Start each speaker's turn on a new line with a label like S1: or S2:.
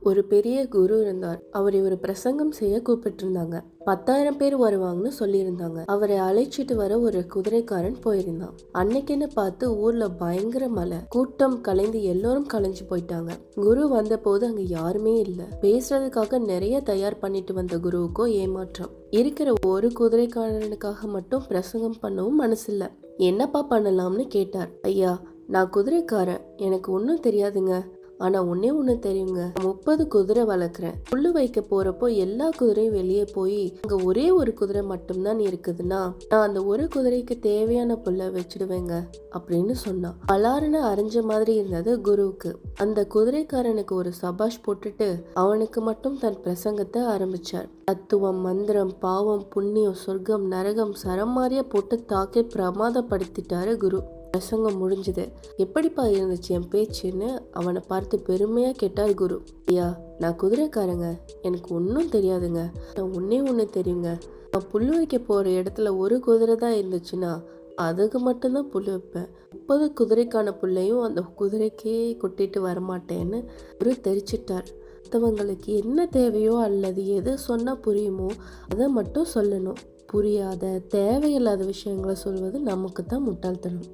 S1: ஒரு பெரிய குரு இருந்தார். அவரை ஒரு பிரசங்கம் செய்ய கூப்பிட்டிருந்தாங்க. 10,000 பேர் வருவாங்கன்னு சொல்லியிருந்தாங்க. அவரை அழைச்சிட்டு வர ஒரு குதிரைக்காரன் போயிருந்தான். அன்னைக்குன்னு பார்த்து ஊர்ல பயங்கர மழை. கூட்டம் கலைந்து எல்லோரும் கலைஞ்சு போயிட்டாங்க. குரு வந்த போது அங்க யாருமே இல்ல. பேசுறதுக்காக நிறைய தயார் பண்ணிட்டு வந்த குருவுக்கோ ஏமாற்றம். இருக்கிற ஒரு குதிரைக்காரனுக்காக மட்டும் பிரசங்கம் பண்ணவும் மனசில்ல. என்னப்பா பண்ணலாம்னு கேட்டார். ஐயா, நான் குதிரைக்காரன், எனக்கு ஒன்றும் தெரியாதுங்க. ஆனா ஒண்ணு தெரியுங்க, 30 குதிரை வளர்க்குறேன். புல்லு வைக்க போறப்போ எல்லா குதிரையும் வெளியே போய் அங்க ஒரே ஒரு குதிரை மட்டும்தான் இருக்குதுன்னா நான் அந்த ஒரு குதிரைக்கு தேவையான புல்ல வச்சிடுவேங்க அப்படின்னு சொன்னான். பலாருன்னு அரைஞ்ச மாதிரி இருந்தது குருவுக்கு. அந்த குதிரைக்காரனுக்கு ஒரு சபாஷ் போட்டுட்டு அவனுக்கு மட்டும் தன் பிரசங்கத்தை ஆரம்பிச்சார். தத்துவம், மந்திரம், பாவம், புண்ணியம், சொர்க்கம், நரகம் சரமாரியா போட்டு தாக்கி பிரமாதப்படுத்திட்டாரு குரு. பிரசங்கம் முடிஞ்சது. எப்படிப்பா இருந்துச்சு என் பேச்சுன்னு அவனை பார்த்து பெருமையா கேட்டார் குரு. ஐயா, நான் குதிரைக்காரங்க, எனக்கு ஒன்றும் தெரியாதுங்க. நான் ஒண்ணு தெரியுங்க. நான் புல்லு வைக்க போற இடத்துல ஒரு குதிரை தான் இருந்துச்சுன்னா அதுக்கு மட்டும்தான் புல்லு வைப்பேன். 30 குதிரைக்கான புல்லையும் அந்த குதிரைக்கே கொட்டிட்டு வரமாட்டேன்னு குரு தெரிச்சிட்டார். மற்றவங்களுக்கு என்ன தேவையோ அல்லது எது சொன்னா புரியுமோ அதை மட்டும் சொல்லணும். புரியாத தேவையில்லாத விஷயங்களை சொல்வது நமக்கு தான் முட்டாள்தனம்.